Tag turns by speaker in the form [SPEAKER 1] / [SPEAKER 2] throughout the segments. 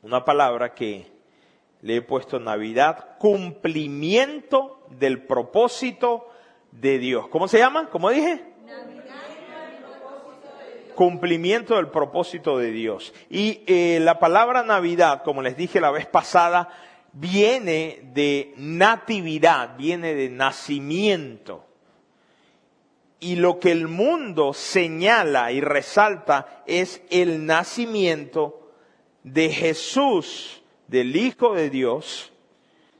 [SPEAKER 1] una palabra que le he puesto Navidad, cumplimiento del propósito de Dios. ¿Cómo se llama? ¿Cómo dije? Cumplimiento del propósito de Dios. Y la palabra Navidad, como les dije la vez pasada, viene de natividad, viene de nacimiento. Y lo que el mundo señala y resalta es el nacimiento de Jesús, del Hijo de Dios.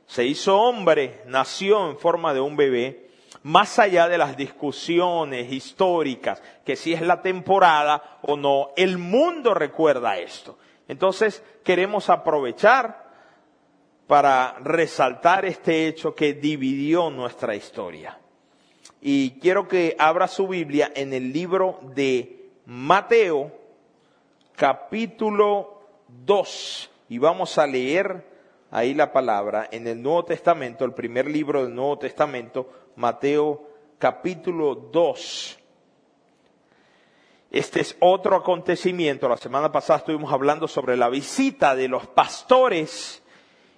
[SPEAKER 1] Se hizo hombre, nació en forma de un bebé, más allá de las discusiones históricas, que si es la temporada o no, el mundo recuerda esto. Entonces queremos aprovechar para resaltar este hecho que dividió nuestra historia. Y quiero que abra su Biblia en el libro de Mateo, capítulo 2. Y vamos a leer ahí la palabra en el Nuevo Testamento, el primer libro del Nuevo Testamento, Mateo capítulo 2. Este es otro acontecimiento. La semana pasada estuvimos hablando sobre la visita de los pastores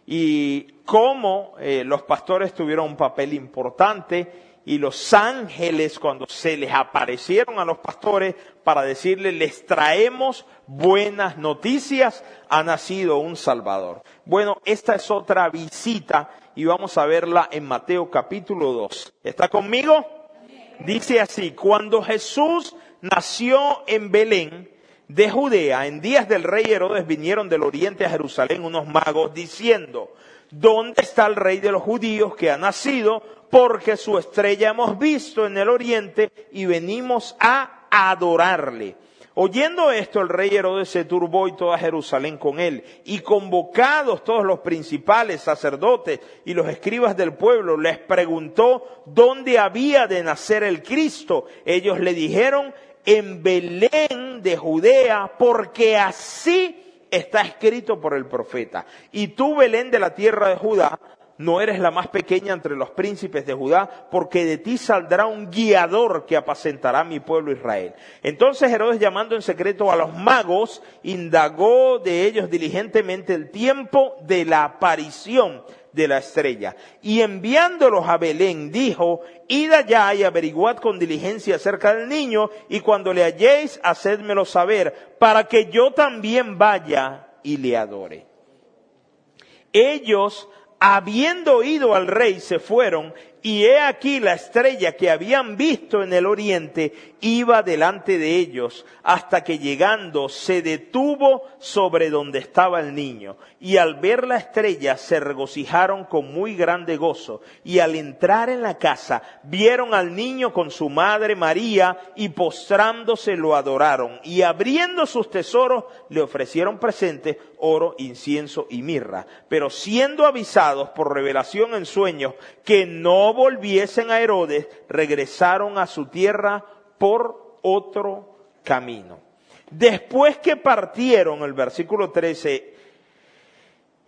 [SPEAKER 1] y cómo los pastores tuvieron un papel importante. Y los ángeles, cuando se les aparecieron a los pastores para decirles, les traemos buenas noticias, ha nacido un Salvador. Bueno, esta es otra visita y vamos a verla en Mateo capítulo 2. ¿Está conmigo? Dice así: cuando Jesús nació en Belén de Judea, en días del rey Herodes, vinieron del oriente a Jerusalén unos magos diciendo, ¿dónde está el rey de los judíos que ha nacido? Porque su estrella hemos visto en el oriente y venimos a adorarle. Oyendo esto, el rey Herodes se turbó y toda Jerusalén con él. Y convocados todos los principales sacerdotes y los escribas del pueblo, les preguntó dónde había de nacer el Cristo. Ellos le dijeron, en Belén de Judea, porque así está escrito por el profeta. Y tú, Belén de la tierra de Judá, no eres la más pequeña entre los príncipes de Judá, porque de ti saldrá un guiador que apacentará a mi pueblo Israel. Entonces Herodes, llamando en secreto a los magos, indagó de ellos diligentemente el tiempo de la aparición de la estrella. Y enviándolos a Belén, dijo, id allá y averiguad con diligencia acerca del niño, y cuando le halléis, hacédmelo saber, para que yo también vaya y le adore. Ellos, habiendo oído al rey, se fueron, y he aquí la estrella que habían visto en el oriente iba delante de ellos, hasta que llegando se detuvo sobre donde estaba el niño. Y al ver la estrella se regocijaron con muy grande gozo. Y al entrar en la casa vieron al niño con su madre María, y postrándose lo adoraron. Y abriendo sus tesoros le ofrecieron presentes, oro, incienso y mirra. Pero siendo avisados por revelación en sueños que no volviesen a Herodes, regresaron a su tierra por otro camino. Después que partieron, el versículo 13,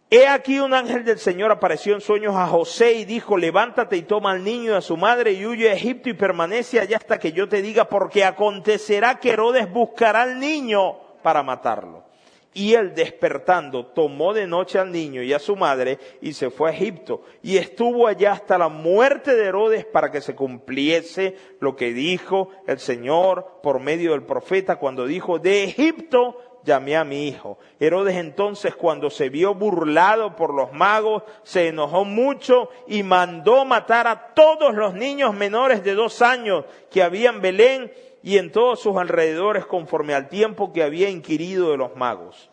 [SPEAKER 1] he aquí un ángel del Señor apareció en sueños a José y dijo, levántate y toma al niño y a su madre y huye a Egipto y permanece allá hasta que yo te diga, porque acontecerá que Herodes buscará al niño para matarlo. Y él, despertando, tomó de noche al niño y a su madre y se fue a Egipto. Y estuvo allá hasta la muerte de Herodes, para que se cumpliese lo que dijo el Señor por medio del profeta cuando dijo, de Egipto llamé a mi hijo. Herodes entonces, cuando se vio burlado por los magos, se enojó mucho y mandó matar a todos los niños menores de 2 años que había en Belén y en todos sus alrededores, conforme al tiempo que había inquirido de los magos.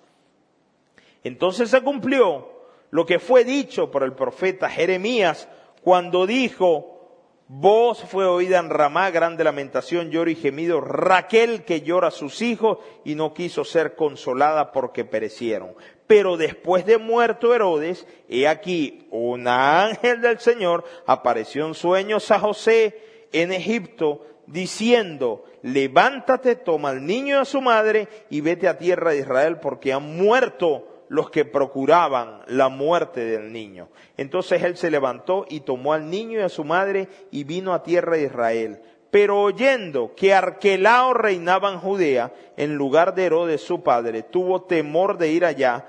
[SPEAKER 1] Entonces se cumplió lo que fue dicho por el profeta Jeremías, cuando dijo, voz fue oída en Ramá, grande lamentación, lloro y gemido, Raquel que llora a sus hijos y no quiso ser consolada porque perecieron. Pero después de muerto Herodes, he aquí un ángel del Señor apareció en sueños a José en Egipto, diciendo, levántate, toma al niño y a su madre y vete a tierra de Israel, porque han muerto los que procuraban la muerte del niño. Entonces él se levantó y tomó al niño y a su madre y vino a tierra de Israel. Pero oyendo que Arquelao reinaba en Judea, en lugar de Herodes su padre, tuvo temor de ir allá,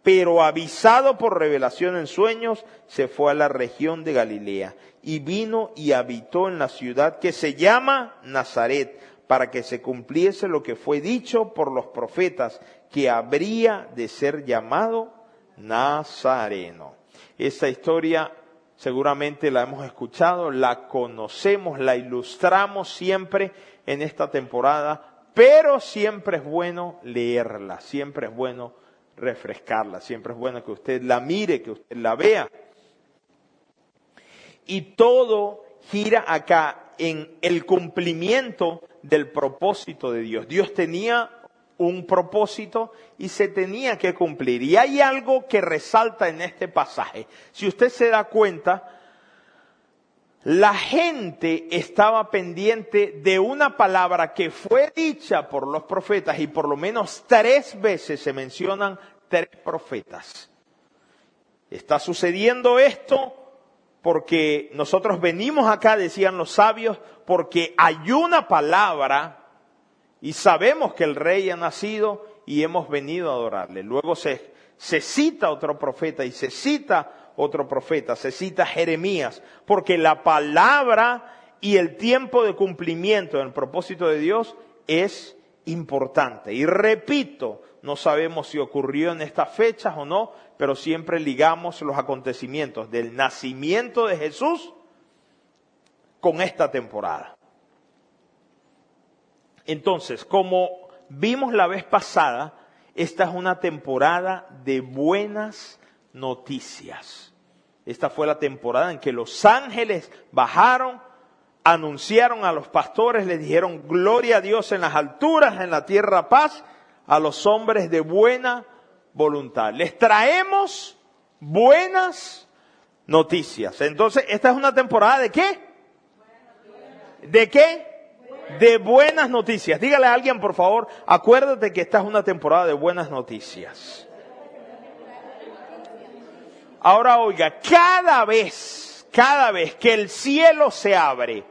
[SPEAKER 1] pero avisado por revelación en sueños, se fue a la región de Galilea y vino y habitó en la ciudad que se llama Nazaret, para que se cumpliese lo que fue dicho por los profetas, que habría de ser llamado Nazareno. Esta historia seguramente la hemos escuchado, la conocemos, la ilustramos siempre en esta temporada, pero siempre es bueno leerla, siempre es bueno refrescarla, siempre es bueno que usted la mire, que usted la vea. Y todo gira acá en el cumplimiento del propósito de Dios. Dios tenía un propósito y se tenía que cumplir. Y hay algo que resalta en este pasaje. Si usted se da cuenta, la gente estaba pendiente de una palabra que fue dicha por los profetas, y por lo menos 3 veces se mencionan 3 profetas. Está sucediendo esto porque nosotros venimos acá, decían los sabios, porque hay una palabra y sabemos que el rey ha nacido y hemos venido a adorarle. Luego se cita otro profeta y se cita otro profeta, se cita Jeremías, porque la palabra y el tiempo de cumplimiento del propósito de Dios es importante. Y repito, no sabemos si ocurrió en estas fechas o no, pero siempre ligamos los acontecimientos del nacimiento de Jesús con esta temporada. Entonces, como vimos la vez pasada, esta es una temporada de buenas noticias. Esta fue la temporada en que los ángeles bajaron, anunciaron a los pastores, les dijeron gloria a Dios en las alturas, en la tierra paz, a los hombres de buena voluntad. Les traemos buenas noticias. Entonces, esta es una temporada ¿de qué? ¿De qué? De buenas noticias. Dígale a alguien, por favor, acuérdate que esta es una temporada de buenas noticias. Ahora oiga, cada vez que el cielo se abre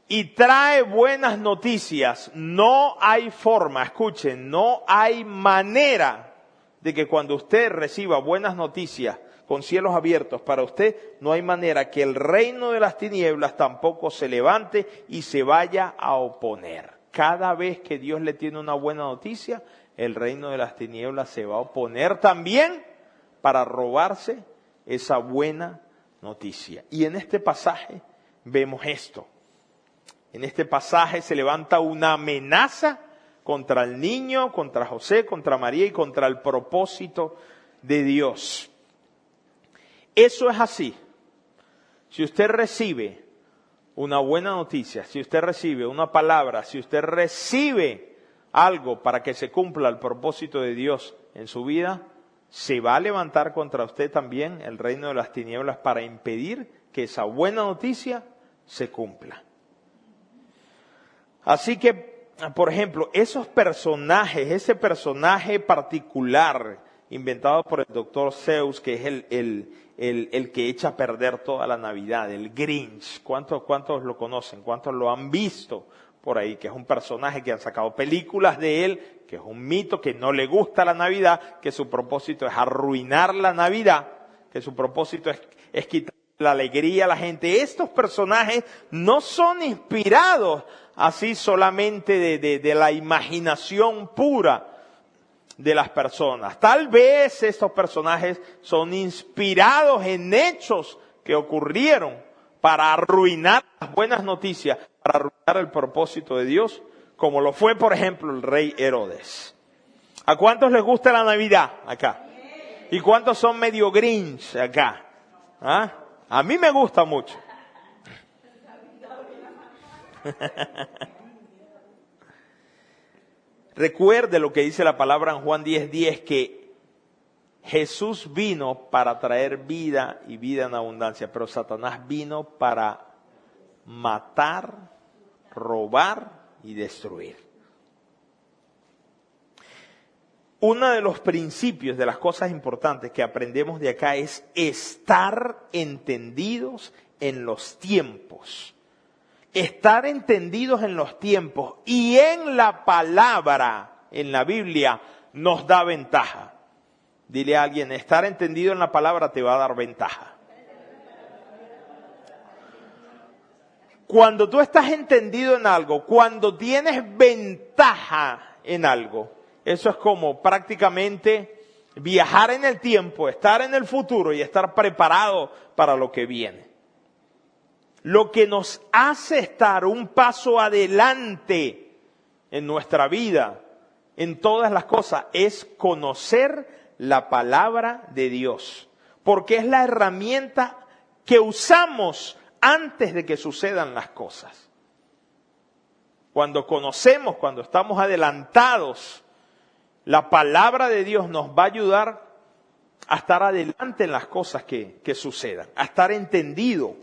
[SPEAKER 1] y trae buenas noticias, no hay forma, escuchen, no hay manera de que cuando usted reciba buenas noticias con cielos abiertos para usted, no hay manera que el reino de las tinieblas tampoco se levante y se vaya a oponer. Cada vez que Dios le tiene una buena noticia, el reino de las tinieblas se va a oponer también para robarse esa buena noticia. Y en este pasaje vemos esto. En este pasaje se levanta una amenaza contra el niño, contra José, contra María y contra el propósito de Dios. Eso es así. Si usted recibe una buena noticia, si usted recibe una palabra, si usted recibe algo para que se cumpla el propósito de Dios en su vida, se va a levantar contra usted también el reino de las tinieblas para impedir que esa buena noticia se cumpla. Así que, por ejemplo, esos personajes, ese personaje particular inventado por el doctor Seuss, que es el que echa a perder toda la Navidad, el Grinch. ¿Cuántos lo conocen? ¿Cuántos lo han visto por ahí? Que es un personaje que han sacado películas de él, que es un mito, que no le gusta la Navidad, que su propósito es arruinar la Navidad, que su propósito es quitar la alegría a la gente. Estos personajes no son inspirados así solamente de la imaginación pura de las personas. Tal vez estos personajes son inspirados en hechos que ocurrieron para arruinar las buenas noticias, para arruinar el propósito de Dios, como lo fue, por ejemplo, el rey Herodes. ¿A cuántos les gusta la Navidad acá? ¿Y cuántos son medio Grinch acá? ¿Ah? A mí me gusta mucho. Recuerde lo que dice la palabra en Juan 10:10, que Jesús vino para traer vida y vida en abundancia, pero Satanás vino para matar, robar y destruir. Uno de los principios, de las cosas importantes que aprendemos de acá es estar entendidos en los tiempos. Estar entendidos en los tiempos y en la palabra, en la Biblia, nos da ventaja. Dile a alguien, estar entendido en la palabra te va a dar ventaja. Cuando tú estás entendido en algo, cuando tienes ventaja en algo, eso es como prácticamente viajar en el tiempo, estar en el futuro y estar preparado para lo que viene. Lo que nos hace estar un paso adelante en nuestra vida, en todas las cosas, es conocer la palabra de Dios. Porque es la herramienta que usamos antes de que sucedan las cosas. Cuando conocemos, cuando estamos adelantados, la palabra de Dios nos va a ayudar a estar adelante en las cosas que sucedan, a estar entendido.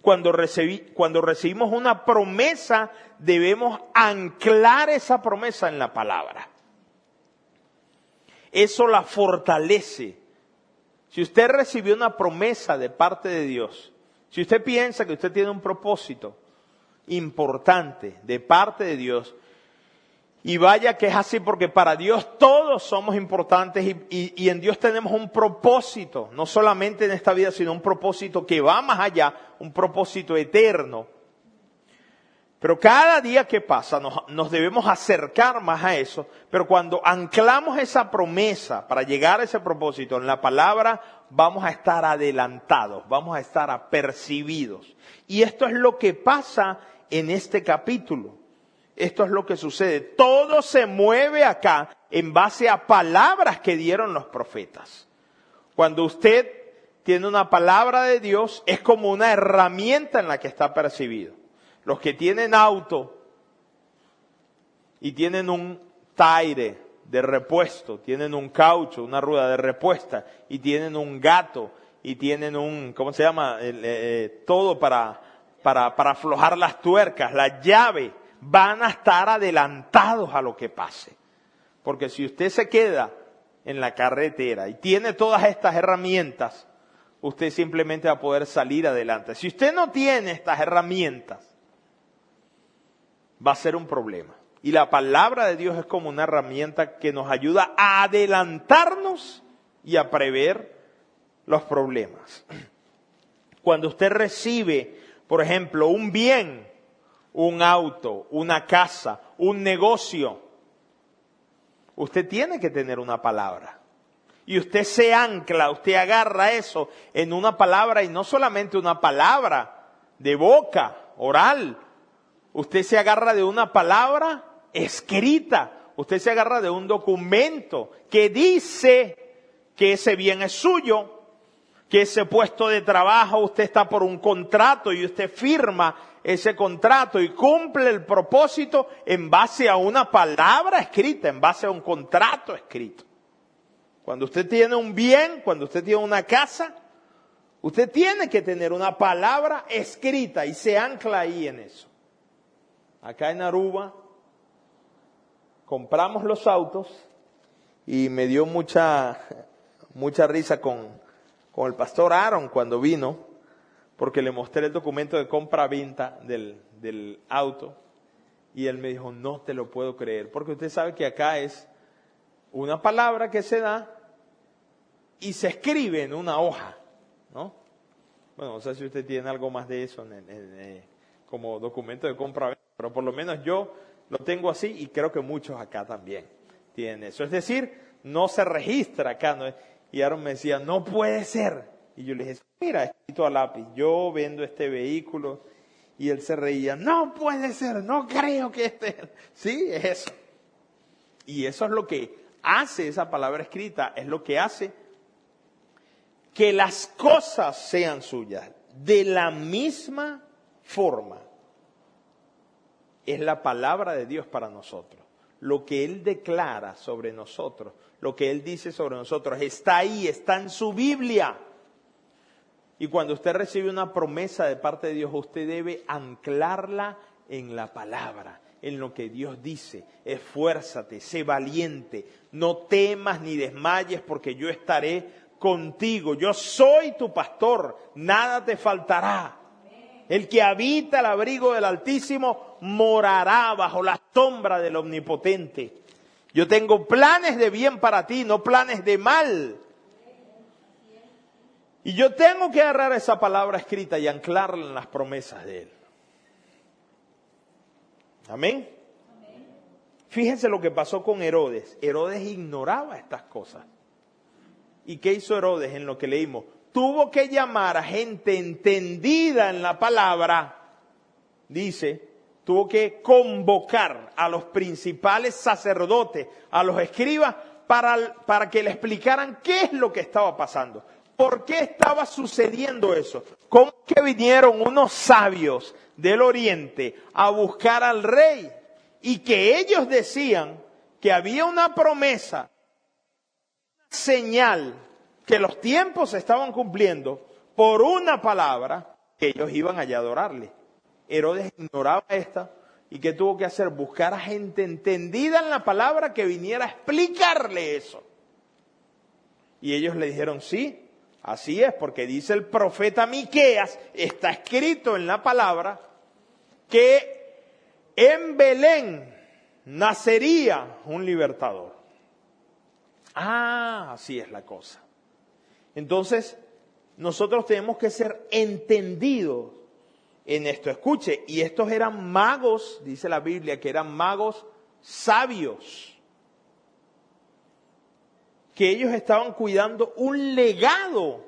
[SPEAKER 1] Cuando recibimos una promesa, debemos anclar esa promesa en la palabra. Eso la fortalece. Si usted recibió una promesa de parte de Dios, si usted piensa que usted tiene un propósito importante de parte de Dios, y vaya que es así, porque para Dios todos somos importantes y en Dios tenemos un propósito, no solamente en esta vida, sino un propósito que va más allá, un propósito eterno. Pero cada día que pasa nos debemos acercar más a eso, pero cuando anclamos esa promesa para llegar a ese propósito en la palabra, vamos a estar adelantados, vamos a estar apercibidos. Y esto es lo que pasa en este capítulo. Esto es lo que sucede. Todo se mueve acá en base a palabras que dieron los profetas. Cuando usted tiene una palabra de Dios, es como una herramienta en la que está percibido. Los que tienen auto y tienen un taire de repuesto, tienen un caucho, una rueda de repuesta, y tienen un gato, y tienen un, ¿cómo se llama? Todo para aflojar las tuercas, la llave, van a estar adelantados a lo que pase. Porque si usted se queda en la carretera y tiene todas estas herramientas, usted simplemente va a poder salir adelante. Si usted no tiene estas herramientas, va a ser un problema. Y la palabra de Dios es como una herramienta que nos ayuda a adelantarnos y a prever los problemas. Cuando usted recibe, por ejemplo, un bien, un auto, una casa, un negocio, usted tiene que tener una palabra. Y usted se ancla, usted agarra eso en una palabra, y no solamente una palabra de boca, oral. Usted se agarra de una palabra escrita. Usted se agarra de un documento que dice que ese bien es suyo, que ese puesto de trabajo usted está por un contrato y usted firma ese contrato y cumple el propósito en base a una palabra escrita, en base a un contrato escrito. Cuando usted tiene un bien, cuando usted tiene una casa, usted tiene que tener una palabra escrita y se ancla ahí en eso. Acá en Aruba compramos los autos y me dio mucha risa con el pastor Aaron cuando vino, porque le mostré el documento de compra-venta del auto y él me dijo, no te lo puedo creer, porque usted sabe que acá es una palabra que se da y se escribe en una hoja, ¿no? Bueno, no sé si usted tiene algo más de eso como documento de compra-venta, pero por lo menos yo lo tengo así y creo que muchos acá también tienen eso. Es decir, no se registra acá, ¿no? Y Aaron me decía, no puede ser. Y yo le dije, mira, escrito a lápiz, yo vendo este vehículo. Y él se reía, no puede ser, no creo que sí, es eso. Y eso es lo que hace esa palabra escrita, es lo que hace que las cosas sean suyas. De la misma forma, es la palabra de Dios para nosotros. Lo que Él declara sobre nosotros, lo que Él dice sobre nosotros, está ahí, está en su Biblia. Y cuando usted recibe una promesa de parte de Dios, usted debe anclarla en la palabra, en lo que Dios dice. Esfuérzate, sé valiente, no temas ni desmayes, porque yo estaré contigo. Yo soy tu pastor, nada te faltará. El que habita el abrigo del Altísimo morará bajo la sombra del Omnipotente. Yo tengo planes de bien para ti, no planes de mal. Y yo tengo que agarrar esa palabra escrita y anclarla en las promesas de Él. Amén. Fíjense lo que pasó con Herodes. Herodes ignoraba estas cosas. ¿Y qué hizo Herodes en lo que leímos? Tuvo que llamar a gente entendida en la palabra, dice, tuvo que convocar a los principales sacerdotes, a los escribas, para que le explicaran qué es lo que estaba pasando. ¿Por qué estaba sucediendo eso? ¿Cómo que vinieron unos sabios del oriente a buscar al rey? Y que ellos decían que había una promesa, señal, que los tiempos se estaban cumpliendo por una palabra, que ellos iban allá a adorarle. Herodes ignoraba esta, y ¿qué tuvo que hacer? Buscar a gente entendida en la palabra que viniera a explicarle eso. Y ellos le dijeron, sí, así es, porque dice el profeta Miqueas, está escrito en la palabra, que en Belén nacería un libertador. Ah, así es la cosa. Entonces, nosotros tenemos que ser entendidos en esto. Escuche, y estos eran magos, dice la Biblia, que eran magos sabios, que ellos estaban cuidando un legado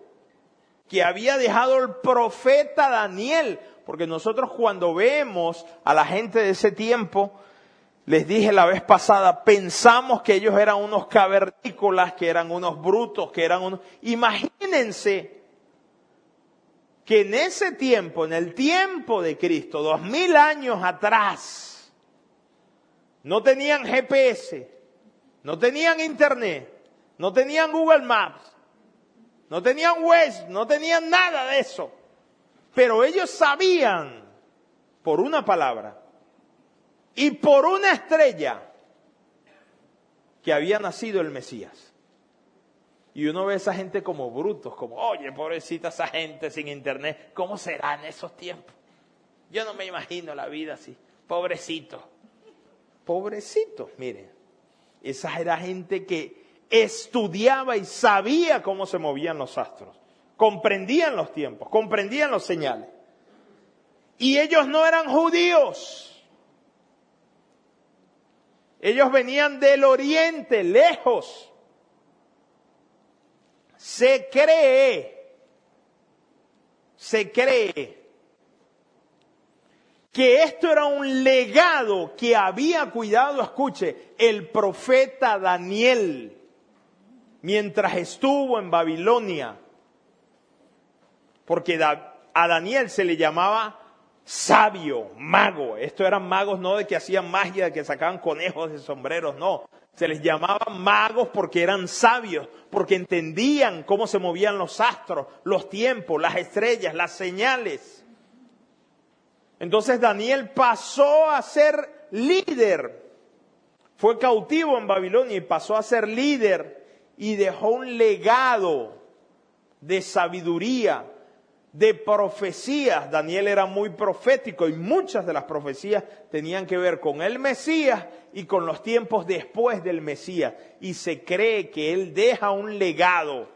[SPEAKER 1] que había dejado el profeta Daniel, porque nosotros cuando vemos a la gente de ese tiempo, les dije la vez pasada, pensamos que ellos eran unos cavernícolas, que eran unos brutos, que eran unos... Imagínense que en ese tiempo, en el tiempo de Cristo, 2000 años atrás, no tenían GPS, no tenían Internet, no tenían Google Maps, no tenían Waze, no tenían nada de eso. Pero ellos sabían, por una palabra, y por una estrella, que había nacido el Mesías. Y uno ve a esa gente como brutos, como, oye, pobrecita esa gente sin internet, ¿cómo será en esos tiempos? Yo no me imagino la vida así, pobrecito. Pobrecitos, miren, esa era gente que estudiaba y sabía cómo se movían los astros, comprendían los tiempos, comprendían los señales. Y ellos no eran judíos. Ellos venían del oriente, lejos. Se cree que esto era un legado que había cuidado, escuche, el profeta Daniel, mientras estuvo en Babilonia. Porque a Daniel se le llamaba sabio, mago. Estos eran magos no de que hacían magia, de que sacaban conejos de sombreros, no. Se les llamaba magos porque eran sabios, porque entendían cómo se movían los astros, los tiempos, las estrellas, las señales. Entonces Daniel pasó a ser líder. Fue cautivo en Babilonia y pasó a ser líder y dejó un legado de sabiduría, de profecías. Daniel era muy profético y muchas de las profecías tenían que ver con el Mesías y con los tiempos después del Mesías. Y se cree que él deja un legado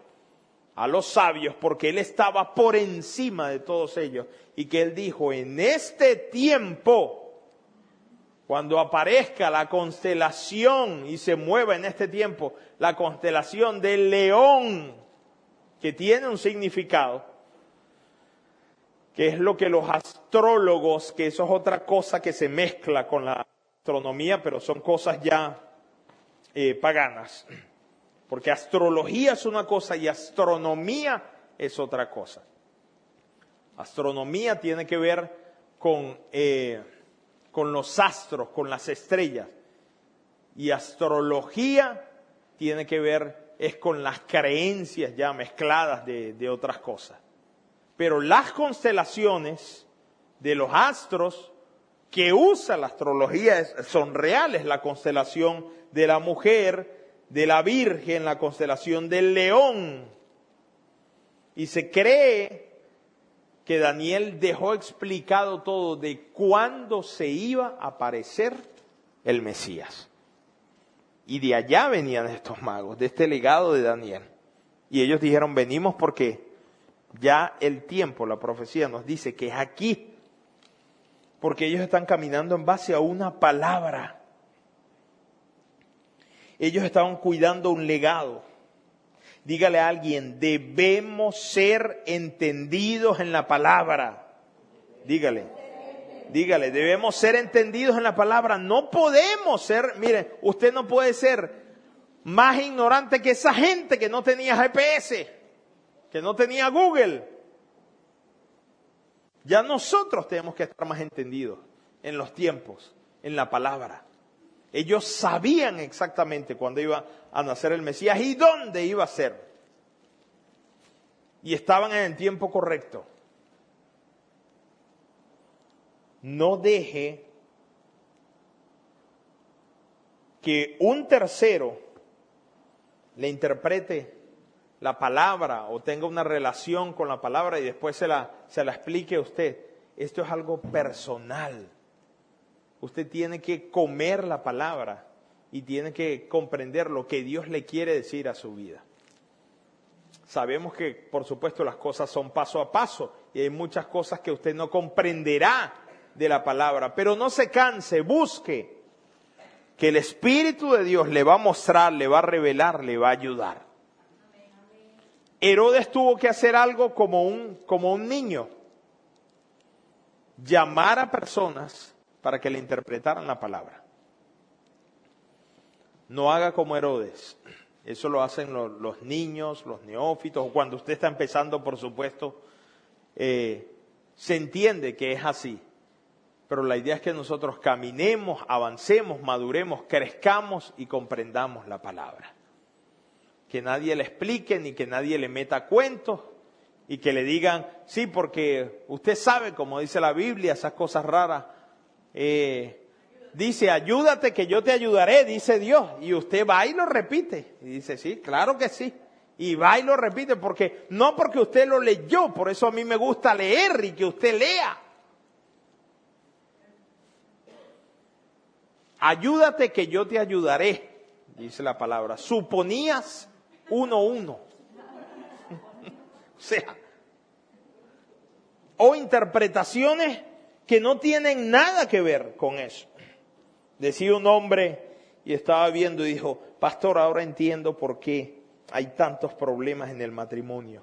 [SPEAKER 1] a los sabios porque él estaba por encima de todos ellos. Y que él dijo, en este tiempo, cuando aparezca la constelación y se mueva en este tiempo, la constelación del león, que tiene un significado, que es lo que los astrólogos, que eso es otra cosa que se mezcla con la astronomía, pero son cosas ya paganas. Porque astrología es una cosa y astronomía es otra cosa. Astronomía tiene que ver con los astros, con las estrellas. Y astrología tiene que ver es con las creencias ya mezcladas de otras cosas. Pero las constelaciones de los astros que usa la astrología son reales. La constelación de la mujer, de la Virgen, la constelación del león. Y se cree que Daniel dejó explicado todo de cuándo se iba a aparecer el Mesías. Y de allá venían estos magos, de este legado de Daniel. Y ellos dijeron, venimos porque ya el tiempo, la profecía nos dice que es aquí. Porque ellos están caminando en base a una palabra. Ellos estaban cuidando un legado. Dígale a alguien, debemos ser entendidos en la palabra. Dígale, debemos ser entendidos en la palabra. No podemos ser, mire, usted no puede ser más ignorante que esa gente que no tenía GPS, que no tenía Google. Ya nosotros tenemos que estar más entendidos en los tiempos, en la palabra. Ellos sabían exactamente cuándo iba a nacer el Mesías y dónde iba a ser. Y estaban en el tiempo correcto. No deje que un tercero le interprete la palabra o tenga una relación con la palabra y después se la explique a usted. Esto es algo personal. Usted tiene que comer la palabra y tiene que comprender lo que Dios le quiere decir a su vida. Sabemos que, por supuesto, las cosas son paso a paso y hay muchas cosas que usted no comprenderá de la palabra, pero no se canse, busque, que el Espíritu de Dios le va a mostrar, le va a revelar, le va a ayudar. Herodes tuvo que hacer algo como un niño, llamar a personas para que le interpretaran la palabra. No haga como Herodes. Eso lo hacen los niños, los neófitos, o cuando usted está empezando, por supuesto, se entiende que es así. Pero la idea es que nosotros caminemos, avancemos, maduremos, crezcamos y comprendamos la palabra. Que nadie le explique ni que nadie le meta cuentos y que le digan, sí, porque usted sabe, como dice la Biblia, esas cosas raras. Dice, ayúdate que yo te ayudaré, dice Dios. Y usted va y lo repite. Y dice, sí, claro que sí. Y va y lo repite, no porque usted lo leyó, por eso a mí me gusta leer y que usted lea. Ayúdate que yo te ayudaré, dice la palabra. Suponías 1:1. O sea, o interpretaciones que no tienen nada que ver con eso. Decía un hombre y estaba viendo y dijo, pastor, ahora entiendo por qué hay tantos problemas en el matrimonio.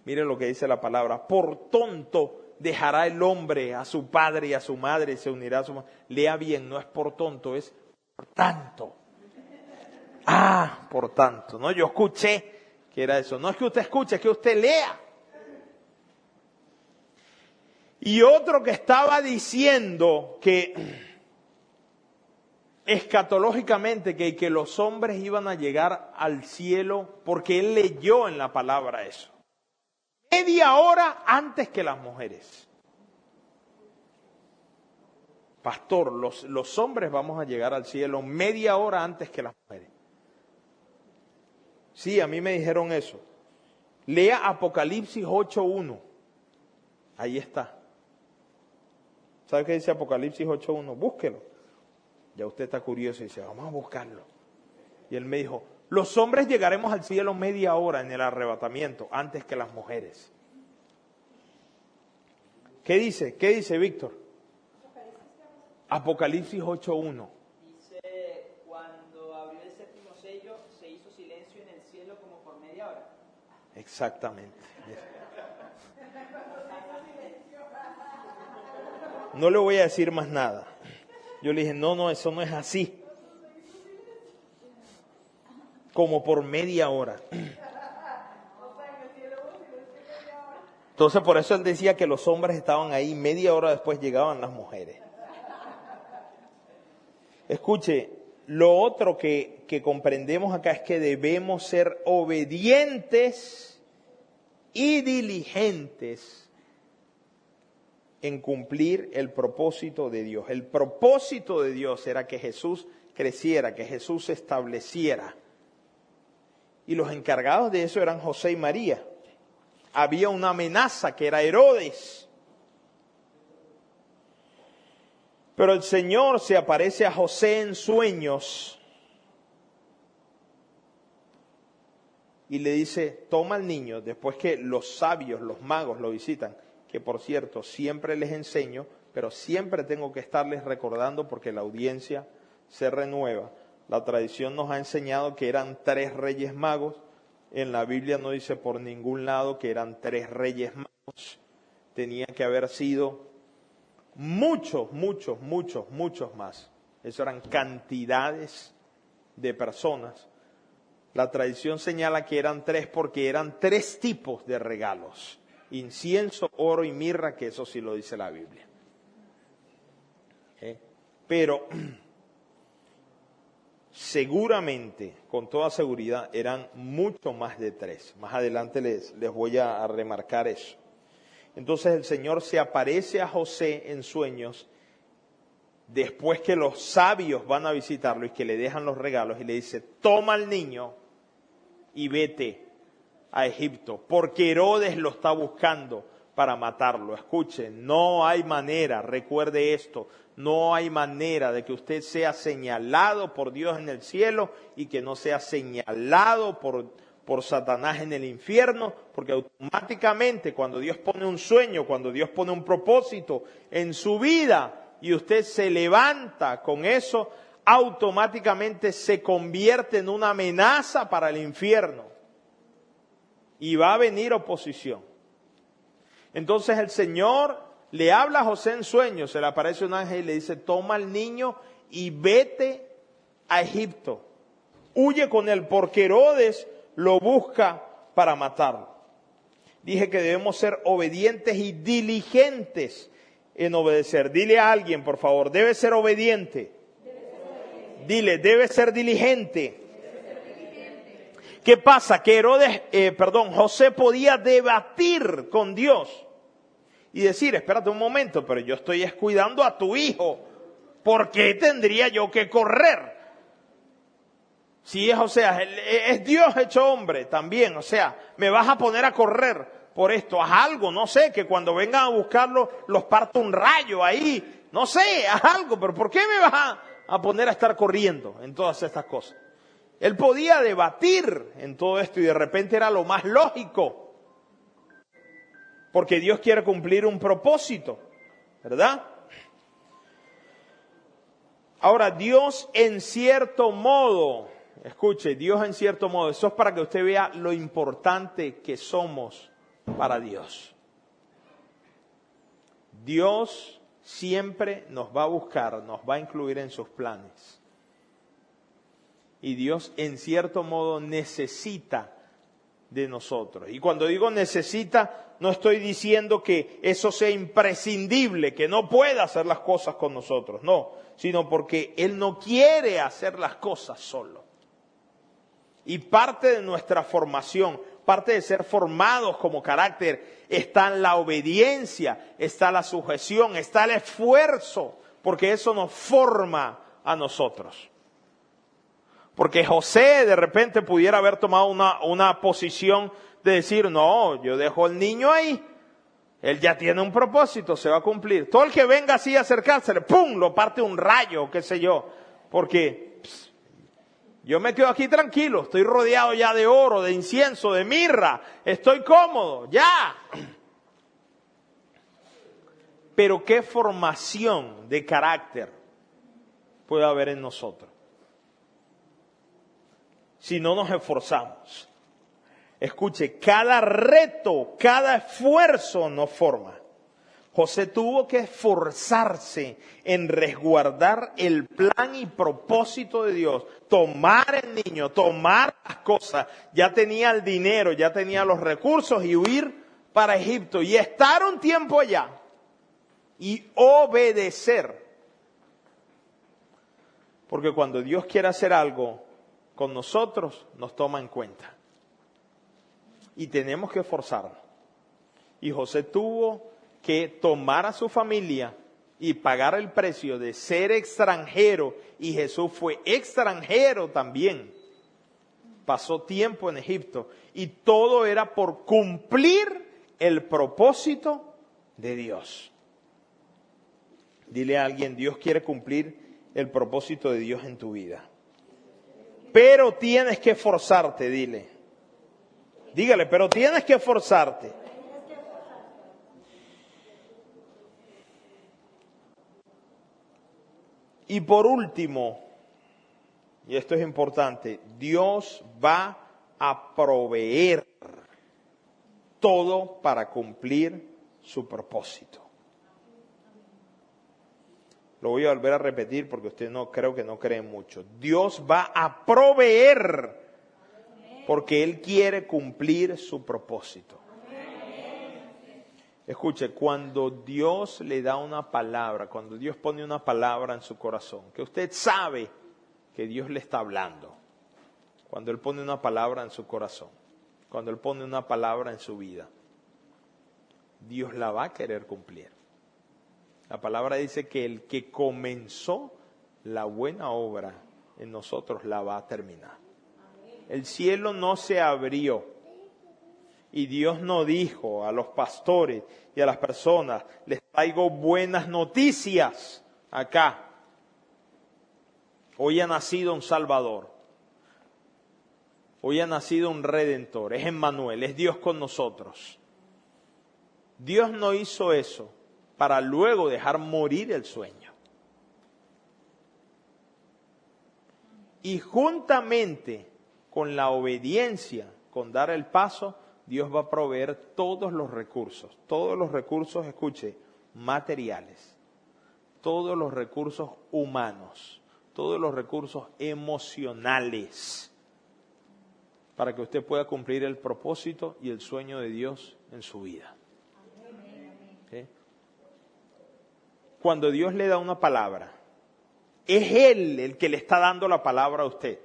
[SPEAKER 1] Mire lo que dice la palabra, por tonto dejará el hombre a su padre y a su madre y se unirá a su madre. Lea bien, no es por tonto, es por tanto. Por tanto, ¿no? Yo escuché que era eso. No es que usted escuche, es que usted lea. Y otro que estaba diciendo que escatológicamente que los hombres iban a llegar al cielo porque él leyó en la palabra eso. Media hora antes que las mujeres. Pastor, los hombres vamos a llegar al cielo media hora antes que las mujeres. Sí, a mí me dijeron eso. Lea Apocalipsis 8:1. Ahí está. ¿Sabe qué dice Apocalipsis 8:1? Búsquelo. Ya usted está curioso y dice, vamos a buscarlo. Y él me dijo, los hombres llegaremos al cielo media hora en el arrebatamiento antes que las mujeres. ¿Qué dice? ¿Qué dice, Víctor? Apocalipsis 8:1.
[SPEAKER 2] Dice, cuando abrió el séptimo sello, se hizo silencio en el cielo como por media hora.
[SPEAKER 1] Exactamente. No le voy a decir más nada. Yo le dije, no, eso no es así. Como por media hora. Entonces por eso él decía que los hombres estaban ahí, media hora después llegaban las mujeres. Escuche, lo otro que comprendemos acá es que debemos ser obedientes y diligentes en cumplir el propósito de Dios. El propósito de Dios era que Jesús creciera, que Jesús se estableciera. Y los encargados de eso eran José y María. Había una amenaza que era Herodes. Pero el Señor se aparece a José en sueños y le dice, toma al niño, después que los sabios, los magos lo visitan, que por cierto siempre les enseño, pero siempre tengo que estarles recordando porque la audiencia se renueva. La tradición nos ha enseñado que eran 3 reyes magos. En la Biblia no dice por ningún lado que eran 3 reyes magos. Tenía que haber sido muchos más. Eso eran cantidades de personas. La tradición señala que eran 3 porque eran 3 tipos de regalos. Incienso, oro y mirra, que eso sí lo dice la Biblia. Pero seguramente, con toda seguridad, eran mucho más de 3. Más adelante les voy a remarcar eso. Entonces el Señor se aparece a José en sueños, después que los sabios van a visitarlo y que le dejan los regalos, y le dice, toma al niño y vete a Egipto, porque Herodes lo está buscando para matarlo. Escuche, no hay manera, recuerde esto, no hay manera de que usted sea señalado por Dios en el cielo y que no sea señalado por Satanás en el infierno, porque automáticamente cuando Dios pone un sueño, cuando Dios pone un propósito en su vida y usted se levanta con eso, automáticamente se convierte en una amenaza para el infierno y va a venir oposición. Entonces el Señor le habla a José en sueños, se le aparece un ángel y le dice, toma al niño y vete a Egipto. Huye con él porque Herodes lo busca para matarlo. Dije que debemos ser obedientes y diligentes en obedecer. Dile a alguien, por favor, debe ser obediente. Dile, debe ser diligente. ¿Qué pasa? Que José podía debatir con Dios y decir, espérate un momento, pero yo estoy cuidando a tu hijo. ¿Por qué tendría yo que correr? Si es Dios hecho hombre también, o sea, me vas a poner a correr por esto. Haz algo, no sé, que cuando vengan a buscarlo los parto un rayo ahí. No sé, haz algo, pero ¿por qué me vas a poner a estar corriendo en todas estas cosas? Él podía debatir en todo esto y de repente era lo más lógico. Porque Dios quiere cumplir un propósito, ¿verdad? Ahora, Dios en cierto modo, escuche, Dios en cierto modo, eso es para que usted vea lo importante que somos para Dios. Dios siempre nos va a buscar, nos va a incluir en sus planes. Y Dios en cierto modo necesita de nosotros. Y cuando digo necesita, no estoy diciendo que eso sea imprescindible, que no pueda hacer las cosas con nosotros, no, sino porque Él no quiere hacer las cosas solo. Y parte de nuestra formación, parte de ser formados como carácter, está en la obediencia, está la sujeción, está el esfuerzo, porque eso nos forma a nosotros. Porque José de repente pudiera haber tomado una posición de decir, no, yo dejo al niño ahí, él ya tiene un propósito, se va a cumplir. Todo el que venga así a acercársele, ¡pum!, lo parte un rayo, qué sé yo. Porque yo me quedo aquí tranquilo, estoy rodeado ya de oro, de incienso, de mirra, estoy cómodo, ya. Pero ¿qué formación de carácter puede haber en nosotros si no nos esforzamos? Escuche, cada reto, cada esfuerzo nos forma. José tuvo que esforzarse en resguardar el plan y propósito de Dios, tomar el niño, tomar las cosas, ya tenía el dinero, ya tenía los recursos y huir para Egipto y estar un tiempo allá y obedecer. Porque cuando Dios quiere hacer algo con nosotros, nos toma en cuenta. Y tenemos que esforzarnos. Y José tuvo que tomar a su familia y pagar el precio de ser extranjero. Y Jesús fue extranjero también. Pasó tiempo en Egipto. Y todo era por cumplir el propósito de Dios. Dile a alguien, Dios quiere cumplir el propósito de Dios en tu vida. Pero tienes que esforzarte, dile. Dígale, pero tienes que esforzarte. Y por último, y esto es importante, Dios va a proveer todo para cumplir su propósito. Lo voy a volver a repetir porque usted no creo que no cree mucho. Dios va a proveer porque Él quiere cumplir su propósito. Escuche, cuando Dios le da una palabra, cuando Dios pone una palabra en su corazón, que usted sabe que Dios le está hablando, cuando Él pone una palabra en su corazón, cuando Él pone una palabra en su vida, Dios la va a querer cumplir. La palabra dice que el que comenzó la buena obra en nosotros la va a terminar. El cielo no se abrió. Y Dios no dijo a los pastores y a las personas, les traigo buenas noticias acá. Hoy ha nacido un Salvador. Hoy ha nacido un Redentor. Es Emmanuel, es Dios con nosotros. Dios no hizo eso para luego dejar morir el sueño. Y juntamente con la obediencia, con dar el paso, Dios va a proveer todos los recursos, escuche, materiales, todos los recursos humanos, todos los recursos emocionales, para que usted pueda cumplir el propósito y el sueño de Dios en su vida. ¿Sí? Cuando Dios le da una palabra, es Él el que le está dando la palabra a usted.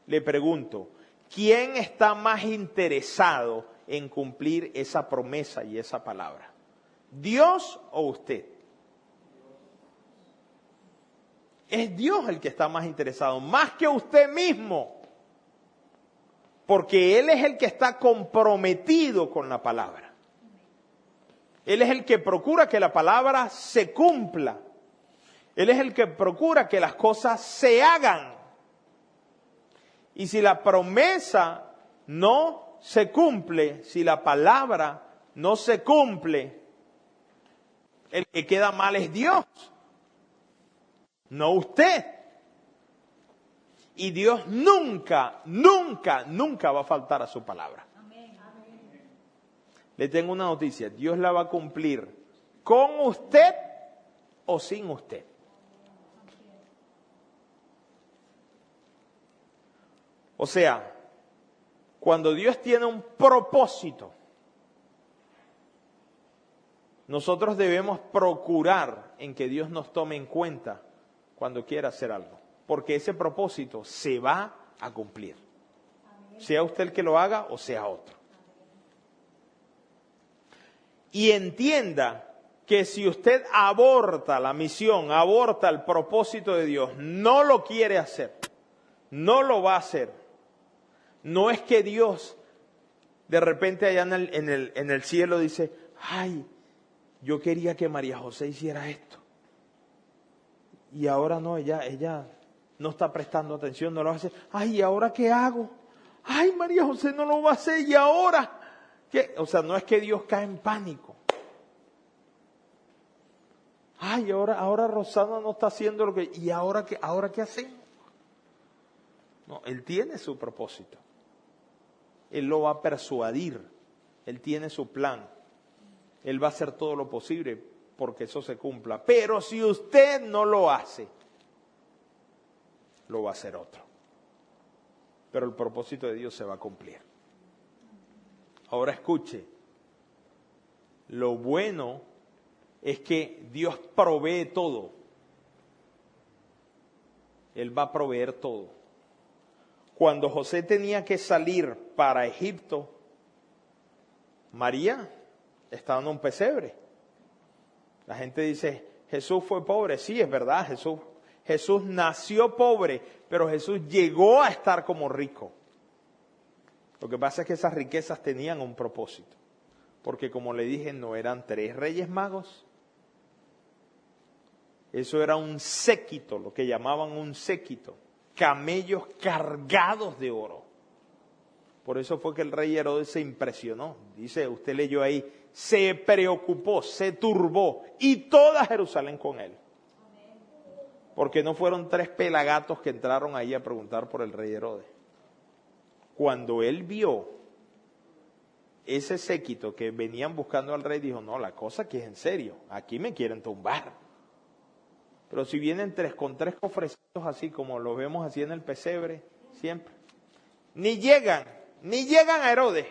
[SPEAKER 1] Le pregunto, ¿quién está más interesado en cumplir esa promesa y esa palabra? ¿Dios o usted? Es Dios el que está más interesado, más que usted mismo. Porque Él es el que está comprometido con la palabra. Él es el que procura que la palabra se cumpla. Él es el que procura que las cosas se hagan. Y si la promesa no se cumple, si la palabra no se cumple, el que queda mal es Dios, no usted. Y Dios nunca, nunca, nunca va a faltar a su palabra. Le tengo una noticia, Dios la va a cumplir con usted o sin usted. O sea, cuando Dios tiene un propósito, nosotros debemos procurar en que Dios nos tome en cuenta cuando quiera hacer algo, porque ese propósito se va a cumplir, sea usted el que lo haga o sea otro. Y entienda que si usted aborta la misión, aborta el propósito de Dios, no lo quiere hacer, no lo va a hacer. No es que Dios de repente allá en el cielo dice, ay, yo quería que María José hiciera esto. Y ahora no, ella no está prestando atención, no lo hace. Ay, ¿y ahora qué hago? Ay, María José no lo va a hacer, ¿y ahora qué? O sea, no es que Dios cae en pánico. Ay, ahora Rosana no está haciendo lo que... ¿Y ahora qué hacemos? No, Él tiene su propósito. Él lo va a persuadir. Él tiene su plan. Él va a hacer todo lo posible porque eso se cumpla. Pero si usted no lo hace, lo va a hacer otro. Pero el propósito de Dios se va a cumplir. Ahora escuche. Lo bueno es que Dios provee todo. Él va a proveer todo. Cuando José tenía que salir para Egipto, María estaba en un pesebre. La gente dice, Jesús fue pobre. Sí, es verdad, Jesús nació pobre, pero Jesús llegó a estar como rico. Lo que pasa es que esas riquezas tenían un propósito. Porque como le dije, no eran 3 reyes magos. Eso era un séquito, lo que llamaban un séquito. Camellos cargados de oro. Por eso fue que el rey Herodes se impresionó. Dice, usted leyó ahí, se preocupó, se turbó y toda Jerusalén con él. Porque no fueron 3 pelagatos que entraron ahí a preguntar por el rey Herodes. Cuando él vio ese séquito que venían buscando al rey, dijo, no, la cosa aquí es en serio, aquí me quieren tumbar. Pero si vienen 3 con 3 cofrecitos así como los vemos así en el pesebre, siempre. Ni llegan a Herodes.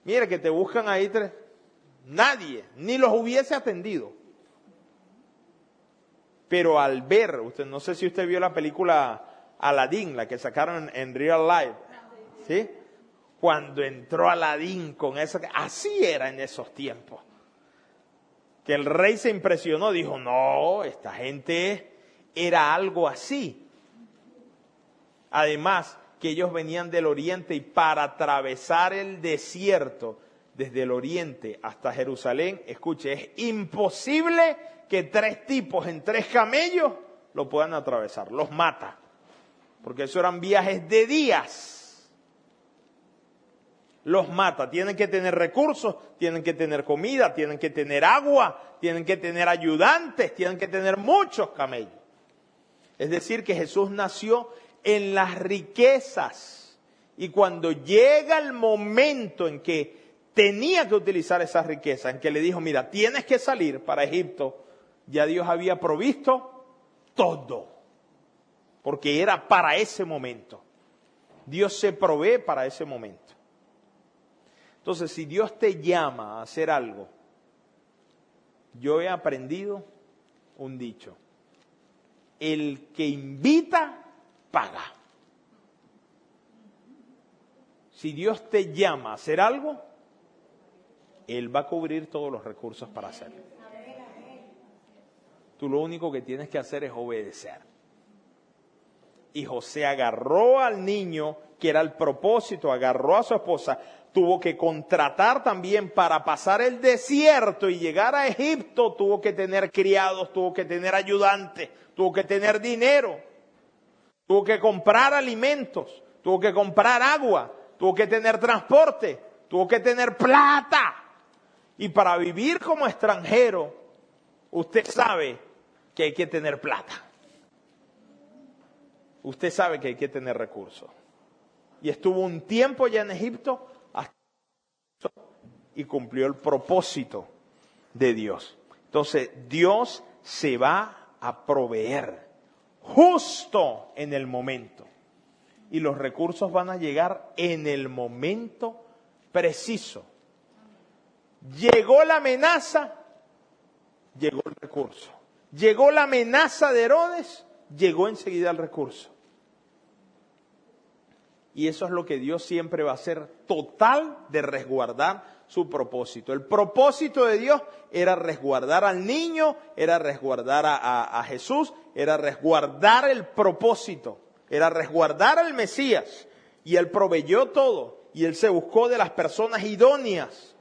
[SPEAKER 1] Mire que te buscan ahí 3. Nadie, ni los hubiese atendido. Pero al ver, no sé si usted vio la película Aladdin, la que sacaron en Real Life, ¿sí? Cuando entró Aladín con eso, así era en esos tiempos. Que el rey se impresionó, dijo, no, esta gente era algo así. Además, que ellos venían del oriente y para atravesar el desierto desde el oriente hasta Jerusalén, escuche, es imposible que 3 tipos en 3 camellos lo puedan atravesar, los mata. Porque eso eran viajes de días. Los mata, tienen que tener recursos, tienen que tener comida, tienen que tener agua, tienen que tener ayudantes, tienen que tener muchos camellos. Es decir, que Jesús nació en las riquezas y cuando llega el momento en que tenía que utilizar esas riquezas, en que le dijo, mira, tienes que salir para Egipto, ya Dios había provisto todo, porque era para ese momento. Dios se provee para ese momento. Entonces, si Dios te llama a hacer algo, yo he aprendido un dicho, el que invita, paga. Si Dios te llama a hacer algo, Él va a cubrir todos los recursos para hacerlo. Tú lo único que tienes que hacer es obedecer. Y José agarró al niño, que era el propósito, agarró a su esposa, tuvo que contratar también para pasar el desierto y llegar a Egipto, tuvo que tener criados, tuvo que tener ayudantes, tuvo que tener dinero, tuvo que comprar alimentos, tuvo que comprar agua, tuvo que tener transporte, tuvo que tener plata. Y para vivir como extranjero, usted sabe que hay que tener plata. Usted sabe que hay que tener recursos. Y estuvo un tiempo ya en Egipto y cumplió el propósito de Dios. Entonces, Dios se va a proveer justo en el momento. Y los recursos van a llegar en el momento preciso. Llegó la amenaza, llegó el recurso. Llegó la amenaza de Herodes, llegó enseguida el recurso. Y eso es lo que Dios siempre va a hacer, total de resguardar su propósito. El propósito de Dios era resguardar al niño, era resguardar a Jesús, era resguardar el propósito, era resguardar al Mesías. Y Él proveyó todo, y Él se buscó de las personas idóneas.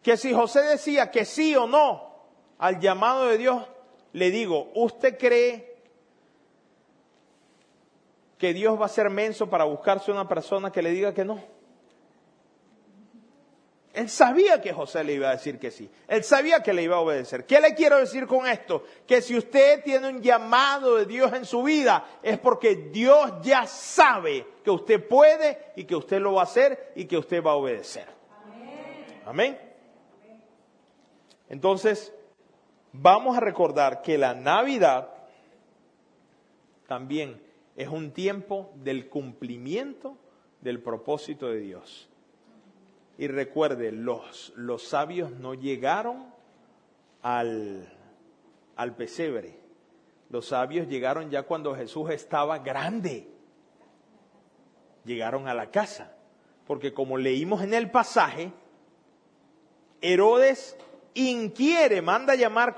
[SPEAKER 1] Que si José decía que sí o no al llamado de Dios, le digo, ¿usted cree que Dios va a ser menso para buscarse una persona que le diga que no? Él sabía que José le iba a decir que sí. Él sabía que le iba a obedecer. ¿Qué le quiero decir con esto? Que si usted tiene un llamado de Dios en su vida, es porque Dios ya sabe que usted puede y que usted lo va a hacer y que usted va a obedecer. Amén. Amén. Entonces, vamos a recordar que la Navidad también es un tiempo del cumplimiento del propósito de Dios. Y recuerde, los sabios no llegaron al pesebre. Los sabios llegaron ya cuando Jesús estaba grande. Llegaron a la casa. Porque como leímos en el pasaje, Herodes inquiere, manda a llamar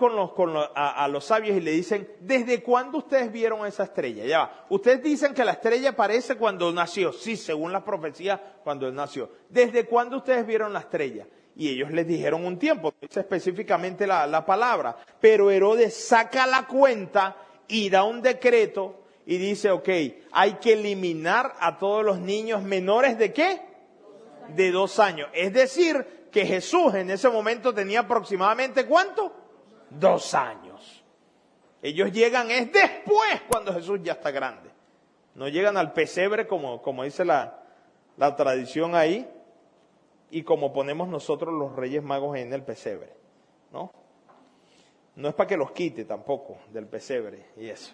[SPEAKER 1] a los sabios y le dicen, ¿desde cuándo ustedes vieron esa estrella? Ya va. Ustedes dicen que la estrella aparece cuando nació. Sí, según las profecías, cuando él nació. ¿Desde cuándo ustedes vieron la estrella? Y ellos les dijeron un tiempo, dice específicamente la palabra. Pero Herodes saca la cuenta y da un decreto y dice, ok, hay que eliminar a todos los niños menores ¿de qué? De 2 años. Es decir, que Jesús en ese momento tenía aproximadamente ¿cuánto? 2 años. Ellos llegan es después cuando Jesús ya está grande. No llegan al pesebre como dice la tradición ahí y como ponemos nosotros los Reyes Magos en el pesebre, ¿no? No es para que los quite tampoco del pesebre y eso,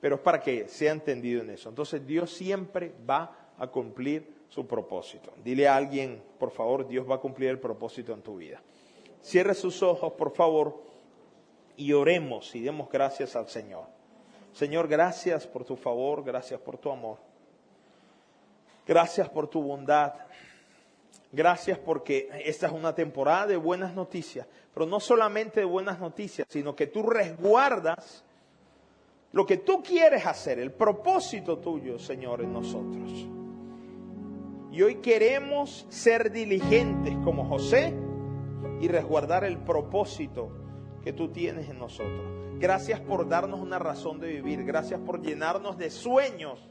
[SPEAKER 1] pero es para que sea entendido en eso. Entonces Dios siempre va a cumplir su propósito. Dile a alguien, por favor, Dios va a cumplir el propósito en tu vida. Cierre sus ojos, por favor, y oremos y demos gracias al Señor. Señor, gracias por tu favor, gracias por tu amor. Gracias por tu bondad. Gracias porque esta es una temporada de buenas noticias, pero no solamente de buenas noticias, sino que tú resguardas lo que tú quieres hacer, el propósito tuyo, Señor, en nosotros. Y hoy queremos ser diligentes como José y resguardar el propósito que tú tienes en nosotros. Gracias por darnos una razón de vivir. Gracias por llenarnos de sueños.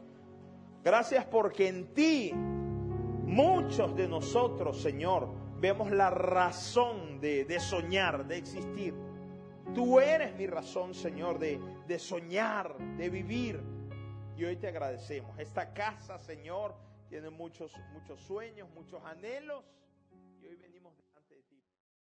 [SPEAKER 1] Gracias porque en ti muchos de nosotros, Señor, vemos la razón de soñar, de existir. Tú eres mi razón, Señor, de soñar, de vivir. Y hoy te agradecemos. Esta casa, Señor, tiene muchos sueños, muchos anhelos.